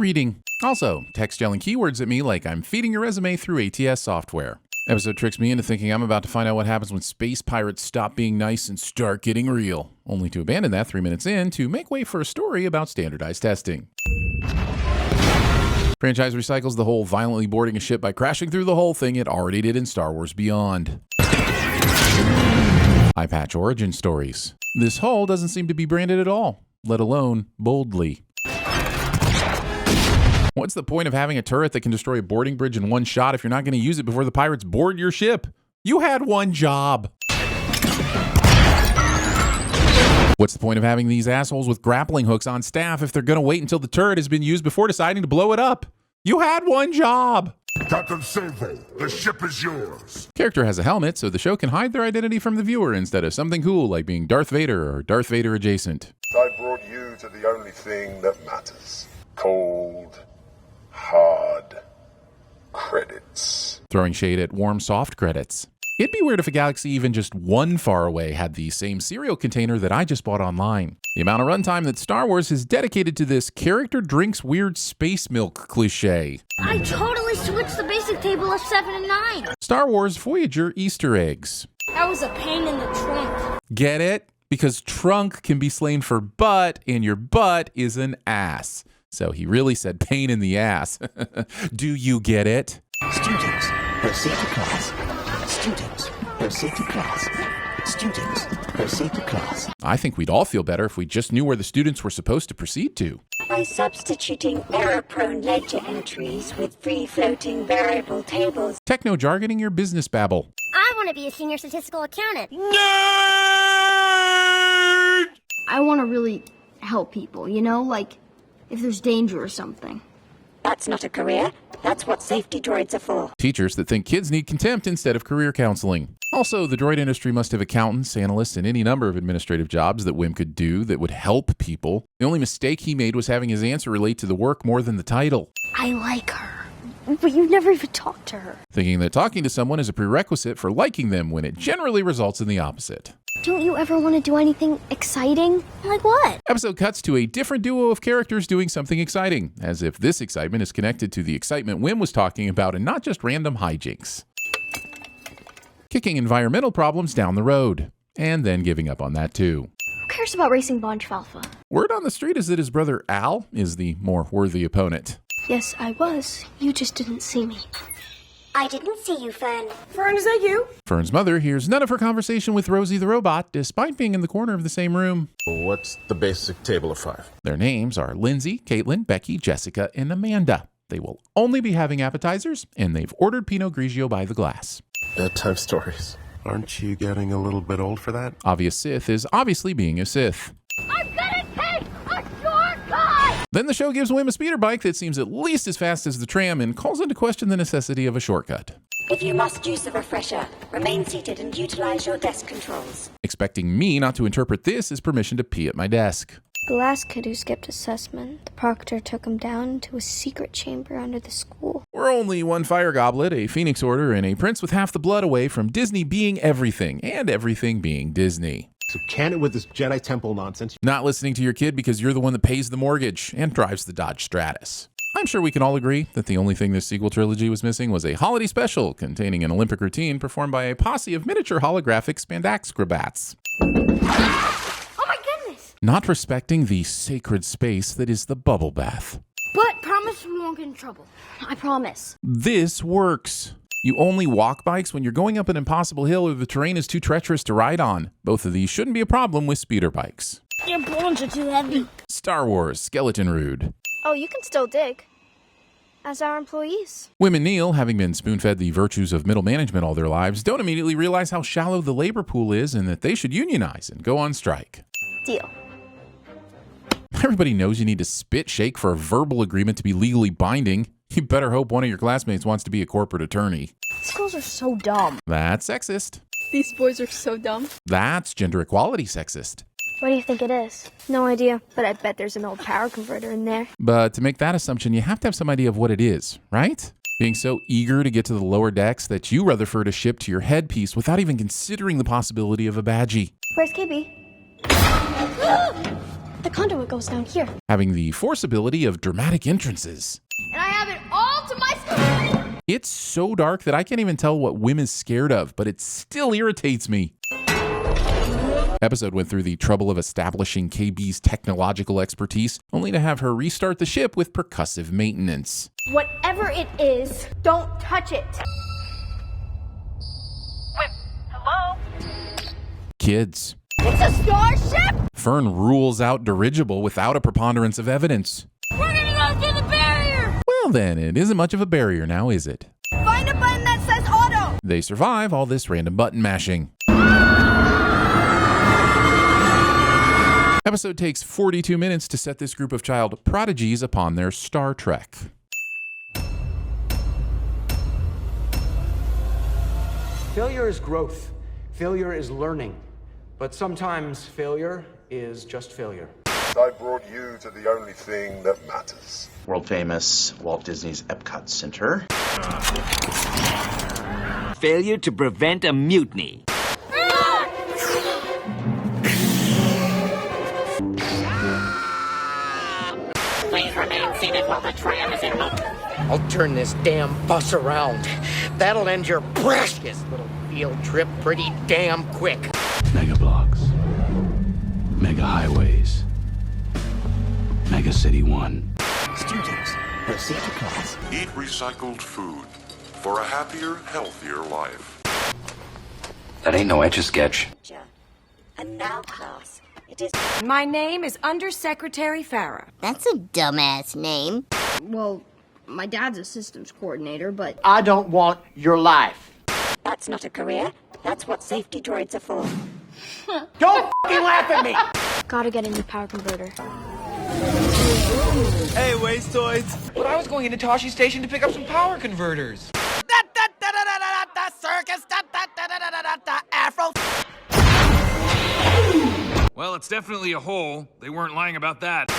Reading. Also, text yelling keywords at me like I'm feeding your resume through ATS software. Episode tricks me into thinking I'm about to find out what happens when space pirates stop being nice and start getting real, only to abandon that 3 minutes in to make way for a story about standardized testing. Franchise recycles the whole violently boarding a ship by crashing through the whole thing it already did in Star Wars Beyond. Eye patch origin stories. This hull doesn't seem to be branded at all, let alone boldly. What's the point of having a turret that can destroy a boarding bridge in one shot if you're not going to use it before the pirates board your ship? You had one job. What's the point of having these assholes with grappling hooks on staff if they're going to wait until the turret has been used before deciding to blow it up? You had one job. Captain Salvo, the ship is yours. Character has a helmet so the show can hide their identity from the viewer instead of something cool like being Darth Vader or Darth Vader adjacent. I brought you to the only thing that matters. Cold, hard credits. Throwing shade at warm, soft credits. It'd be weird if a galaxy even just one far away had the same cereal container that I just bought online. The amount of runtime that Star Wars has dedicated to this character drinks weird space milk cliche. I totally switched the basic table of 7 and 9. Star Wars Voyager Easter eggs. That was a pain in the trunk. Get it? Because trunk can be slang for butt, and your butt is an ass. So he really said pain in the ass. Do you get it? Students, proceed to class. Students, proceed to class. Students, proceed to class. I think we'd all feel better if we just knew where the students were supposed to proceed to. By substituting error-prone ledger entries with free-floating variable tables. Techno-jargoning your business babble. I want to be a senior statistical accountant. Nerd! I want to really help people, you know, like if there's danger or something. That's not a career. That's what safety droids are for. Teachers that think kids need contempt instead of career counseling. Also, the droid industry must have accountants, analysts, and any number of administrative jobs that Wim could do that would help people. The only mistake he made was having his answer relate to the work more than the title. I like her, but you've never even talked to her. Thinking that talking to someone is a prerequisite for liking them when it generally results in the opposite. Don't you ever want to do anything exciting? Like what? Episode cuts to a different duo of characters doing something exciting, as if this excitement is connected to the excitement Wim was talking about and not just random hijinks. Kicking environmental problems down the road, and then giving up on that too. Who cares about racing Bunch Alpha? Word on the street is that his brother Al is the more worthy opponent. Yes, I was. You just didn't see me. I didn't see you, Fern. Fern, is that you? Fern's mother hears none of her conversation with Rosie the robot, despite being in the corner of the same room. What's the basic table of 5? Their names are Lindsay, Caitlin, Becky, Jessica, and Amanda. They will only be having appetizers, and they've ordered Pinot Grigio by the glass. Bedtime stories. Aren't you getting a little bit old for that? Obvious Sith is obviously being a Sith. I'm gonna take a shortcut! Then the show gives Wim a speeder bike that seems at least as fast as the tram and calls into question the necessity of a shortcut. If you must use the refresher, remain seated and utilize your desk controls. Expecting me not to interpret this as permission to pee at my desk. The last kid who skipped assessment, the proctor took him down to a secret chamber under the school. We're only one fire goblet, a phoenix order, and a prince with half the blood away from Disney being everything, and everything being Disney. So can it with this Jedi Temple nonsense. Not listening to your kid because you're the one that pays the mortgage and drives the Dodge Stratus. I'm sure we can all agree that the only thing this sequel trilogy was missing was a holiday special containing an Olympic routine performed by a posse of miniature holographic spandex acrobats. Oh my goodness! Not respecting the sacred space that is the bubble bath. But promise we won't get in trouble. I promise. This works. You only walk bikes when you're going up an impossible hill or the terrain is too treacherous to ride on. Both of these shouldn't be a problem with speeder bikes. Your bones are too heavy. Star Wars Skeleton Rude. Oh, you can still dig. As our employees. Wim and Neil, having been spoon-fed the virtues of middle management all their lives, don't immediately realize how shallow the labor pool is and that they should unionize and go on strike. Deal. Everybody knows you need to spit shake for a verbal agreement to be legally binding. You better hope one of your classmates wants to be a corporate attorney. These girls are so dumb. That's sexist. These boys are so dumb. That's gender equality sexist. What do you think it is? No idea, but I bet there's an old power converter in there. But to make that assumption, you have to have some idea of what it is, right? Being so eager to get to the lower decks that you Rutherford a ship to your headpiece without even considering the possibility of a badgie. Where's KB? The conduit goes down here. having the force ability of dramatic entrances. And I have it all to myself. It's so dark that I can't even tell what Wim is scared of, but it still irritates me. Episode went through the trouble of establishing KB's technological expertise, only to have her restart the ship with percussive maintenance. Whatever it is, don't touch it. Hello? Kids. It's a starship! Fern rules out dirigible without a preponderance of evidence. We're gonna go through the barrier! Well then, it isn't much of a barrier now, is it? Find a button that says auto! They survive all this random button mashing. Episode takes 42 minutes to set this group of child prodigies upon their Star Trek. Failure is growth. Failure is learning. But sometimes failure is just failure. I brought you to the only thing that matters. World famous Walt Disney's Epcot Center. Failure to prevent a mutiny. Please remain seated while the tram is in motion. I'll turn this damn bus around. That'll end your precious little field trip pretty damn quick. Mega blocks. Mega highways. Mega City 1. Students, proceed to class. Eat recycled food for a happier, healthier life. That ain't no Etch-a-Sketch. And now, class, it is... My name is Undersecretary Farah. That's a dumbass name. Well, my dad's a systems coordinator, but... I don't want your life. That's not a career. That's what safety droids are for. Don't fucking laugh at me! Gotta get a new power converter. Hey, wastoids! But I was going into Toshi Station to pick up some power converters. Circus, Afro. Well, it's definitely a hole. They weren't lying about that.